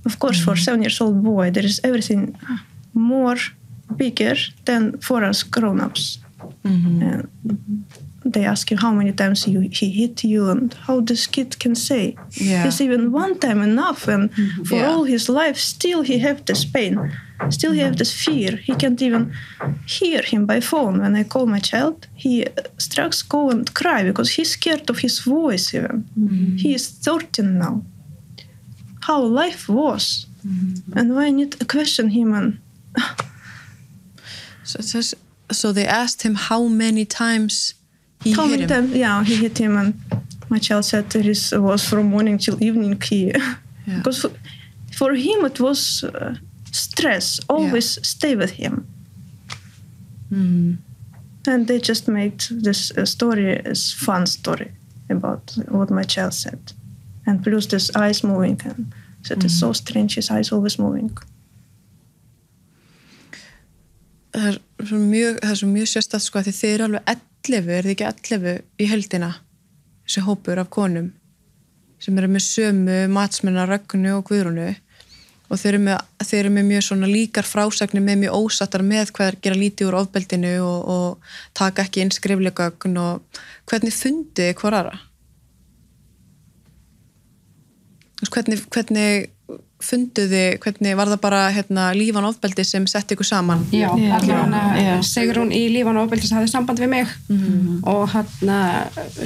Of course, for a 7-year-old boy, there is everything more bigger than for us grown-ups. And they ask you how many times he hit you and how this kid can say. Is even one time enough? And for all his life, still he have this pain. Still he have this fear. He can't even hear him by phone. When I call my child, he starts go and cry because he's scared of his voice even. He is 13 now. How life was. And why I need to question him and... So they asked him how many times he hit him? Times, yeah, he hit him and my child said it was from morning till evening. Because for him it was stress, always stay with him. And they just made this story as fun story about what my child said. And plus this eyes moving, and so it is so strange, his eyes always moving. Það er mjög sérstætt sko, því þið alveg 11, þið ekki 11 í heildina, þessi hópur af konum sem með sömu matsmanna Rögnu og Guðrúnu, og þeir eru með mjög svona líkar frásagnir, með mjög ósattar með hvað gera lítið úr ofbeldinu og taka ekki inn skrifleg gögn, og hvernig funduð þið hvor aðra? Hvernig funduð þið, hvernig var það bara lífan ofbeldi sem setti ykkur saman? Já, allavega Sigrún í lífan ofbeldi sem hafði samband við mig og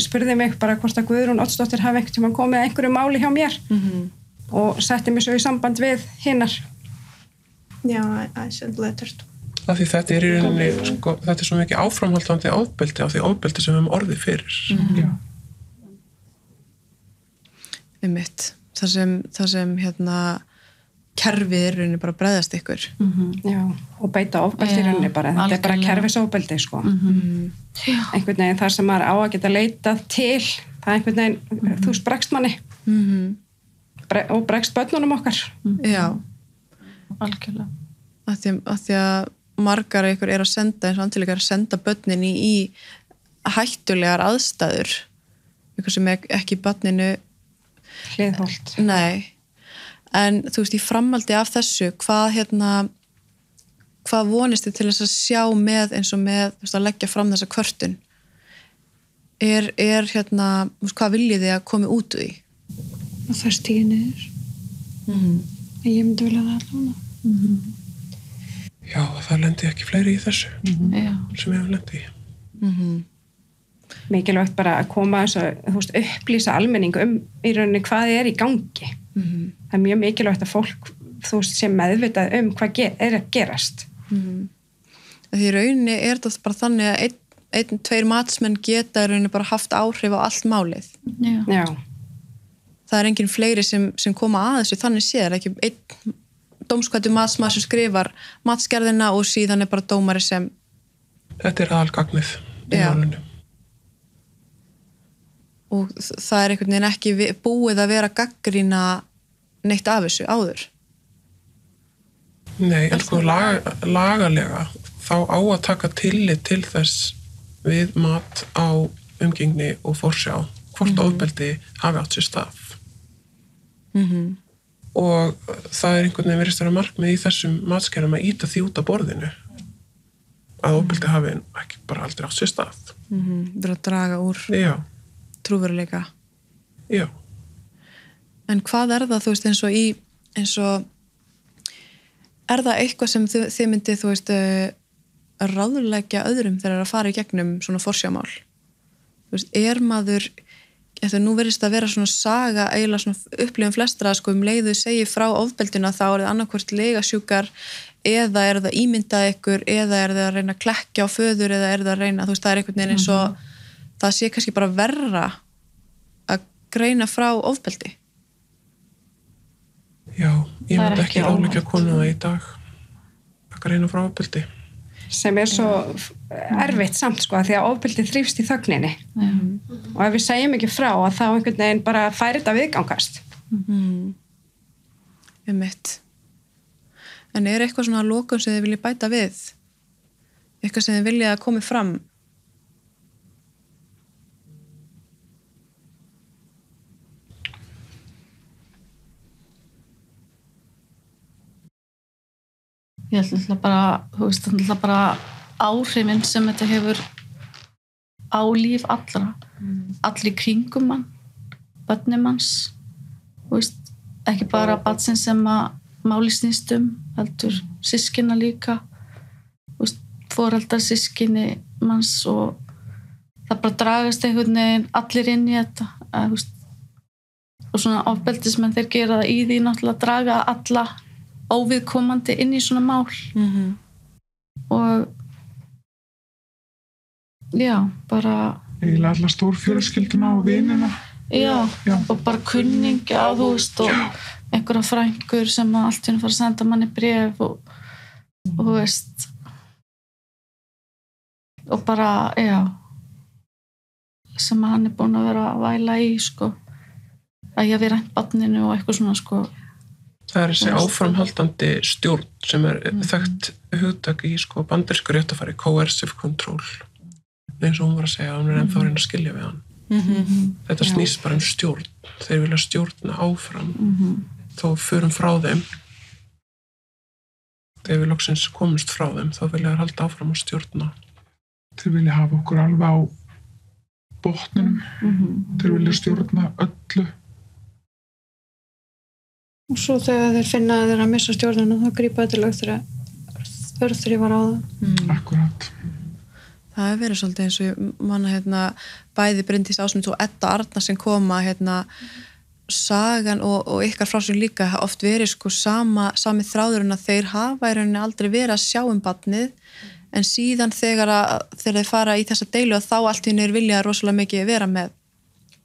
spurði mig bara hvort að Guðrún Oddsdóttir hafi einhvern tímann komið að einhverju máli hjá mér og setti mig svo í samband við hennar. Já, I sent letters to. Af því þetta í rauninni, sko, þetta svo mikið áframhaldandi ofbeldi af því ofbeldi sem við höfum orðið fyrir. Já. Einmitt. Það sem kerfið í rauninni bara bregðast ykkur. Já, og beita ofbeldi í rauninni bara. Þetta bara kerfisofbeldi, sko. Einhvern veginn þar sem maður á að geta leitað til, það einhvern veginn, þú bregst manni. Og bregst börnunum okkar. Já. Algjörlega. Af því að margar ykkur að senda, eins og antilega að senda börnin í hættulegar aðstæður, ykkur sem ekki börninu hliðholt. Nei. En þú veist, í framhaldi af þessu, hvað vonist þið til þess að sjá með, eins og með, þú veist, að leggja fram þessa kvörtun? Hvað viljið þið að komi út úr því? Og það stíði niður. Ég myndi vilja það allavega. Já, það lendi ekki fleiri í þessu sem ég hef lendi í. Mikilvægt bara að koma þess að upplýsa almenning í rauninni hvað er í gangi. Það er mjög mikilvægt að fólk sé meðvitað hvað er að gerast. Því í rauninni er þetta bara þannig að einn, tveir matsmenn geta í rauninni bara haft áhrif á allt málið. Já. Það er engin fleiri sem koma að þessu, þannig séð, ekki einn dómkvaddra matsmaður sem skrifar matsgerðina og síðan er bara dómari sem... Þetta er aðalgagnið í málinu. Og það er einhvern veginn ekki búið að vera gagnrýna neitt af þessu áður. Nei, en sko lagalega þá á að taka tillit til þess við mat á umgengni og forsjá hvort ofbeldi hafi átt sér stað. Og það er einhvern veginn verið stærra markmið í þessum matskerfum að ýta því út af borðinu að ofbeldi hafi ekki bara aldrei átt sér stað. Það er að draga úr trúveruleika. Já. En hvað er það, þú veist, eins og er það eitthvað sem þið myndið, þú veist, ráðleggja öðrum þegar að fara í gegnum svona forsjármál? Þú veist, er maður, eftir nú verðist að vera svona saga, eiginlega svona upplifum flestra, sko, leiðu segi frá ofbeldina, þá er það annarkvort legasjúkar, eða er það ímyndað ykkur, eða er það að reyna að klekkja á föður, eða er það að reyna, þú veist, það er einhvern veginn eins og það sé kannski bara verra að greina frá ofbeldi. Já, ég myndi ekki ráðleggja konu það í dag að greina frá ofbeldi. Sem er svo erfitt samt, sko, því að ofbeldi þrífst í þögninni. Og ef við segjum ekki frá að þá einhvern veginn bara færi þetta viðgangast. Einmitt. En er eitthvað svona lokun sem þið viljið bæta við? Eitthvað sem þið viljið að komi fram? Ég ætla bara, þú veist, bara áhrifin sem þetta hefur á líf allra. Allir kringum mann, börnum hans, þú veist, ekki bara barnsins sem að máli snýst heldur systkina líka, þú veist, foreldrar systkini manns og það bara dragast einhvern veginn allir inn í þetta, þú veist, og svona ofbeldismenn þeir gera það í því náttúrulega draga alla óviðkomandi inn í svona mál og já, bara eiginlega alla stór fjölskylduna og vinina já, og bara kunningja, þú veist, og einhverja frængur sem allt í einu fara að senda manni bréf og þú veist og bara, sem hann búinn að vera að væla í, sko að ég hafi rænt barninu og eitthvað svona, sko. Það þessi áframhaldandi stjórn sem þekkt hugtak í, sko, bandarísku réttarfari, coercive control, eins og hún var að segja, hún ennþá að reyna að skilja við hann. Þetta snýst bara stjórn. Þeir vilja stjórna áfram þó förum frá þeim. Þegar við loksins komumst frá þeim, þá vilja þeir halda áfram að stjórna. Þeir vilja hafa okkur alveg á botninum. Þeir vilja stjórna öllu. Og svo þegar þeir finna að þeir að missa stjórnina, þá grípa þetta lög þegar örþrifar á það. Akkurat. Það hefur verið svolítið eins og manna bæði Bryndís Ásmunds og Edda Arna sem koma sagan og ykkar frásögn líka oft verið sko sami þráðurinn að þeir hafa í rauninni aldrei verið að sjá barnið en síðan þegar þeir fara í þessa deilu að þá allt í einu vilja rosalega mikið vera með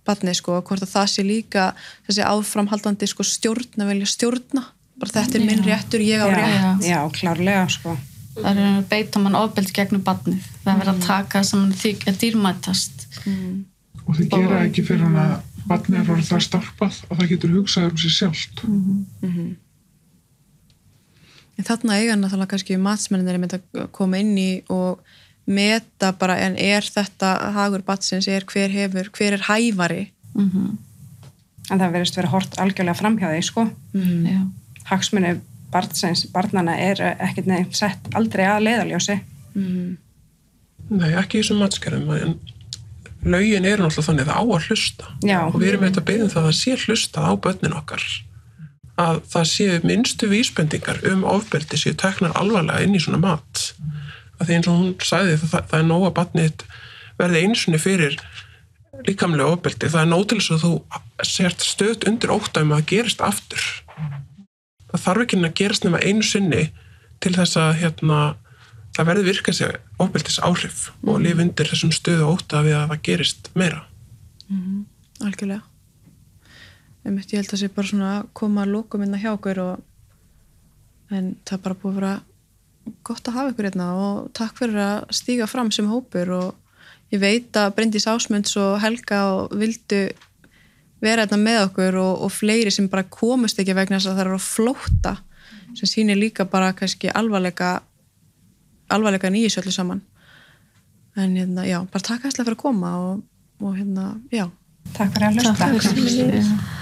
barnið sko og hvort að það sé líka þessi áframhaldandi sko stjórna vilja stjórna bara þetta minn réttur, ég á rétt. Já, klárlega sko. Það beita mann ofbeldi gegnum barnið. Það verður að taka sem mann þykja dýrmætast. Og þau gera ekki fyrir hann að barnið orðið það starpað og það getur hugsað sig sjálft. En þarna eiga náttúrulega kannski matsmennir að koma inn í og meta bara en þetta hagur barnsins hver er hæfari. En það verðist vera hort algjörlega framhjá því sko. Hagsmuni barnana ekkert neitt sett aldrei að leiðarljósi. Nei, ekki í þessum matskerðum en lögin náttúrulega þannig að það á að hlusta. Já. Og við erum eitthvað beðin það að sé hlustað á börnin okkar að það séu minnstu vísbendingar ofbeldi séu teknar alvarlega inn í svona mat að því eins og hún sagði það nóg að barnið verði einu sinni fyrir líkamlega ofbeldi, það nóg til þess að þú sért stöðt undir ótta að það gerist aftur. Það þarf ekki að gerast nema einu sinni til þess að það verði virkað sér ofbeldis áhrif og lifa undir þessum stöðu ótta við að það gerist meira. Algjörlega. Ég held að sé bara svona að koma að lokum hjá okkur en það er bara búið að vera gott að hafa ykkur og takk fyrir að stíga fram sem hópur og ég veit að Bryndís Ásmunds og Helga vildu vera með okkur og fleiri sem bara komust ekki vegna þess að það eru að flótta sem sýnir líka bara kannski alvarleika nýjus öllu saman en bara takk æslega fyrir að koma og já Takk fyrir að hlusta.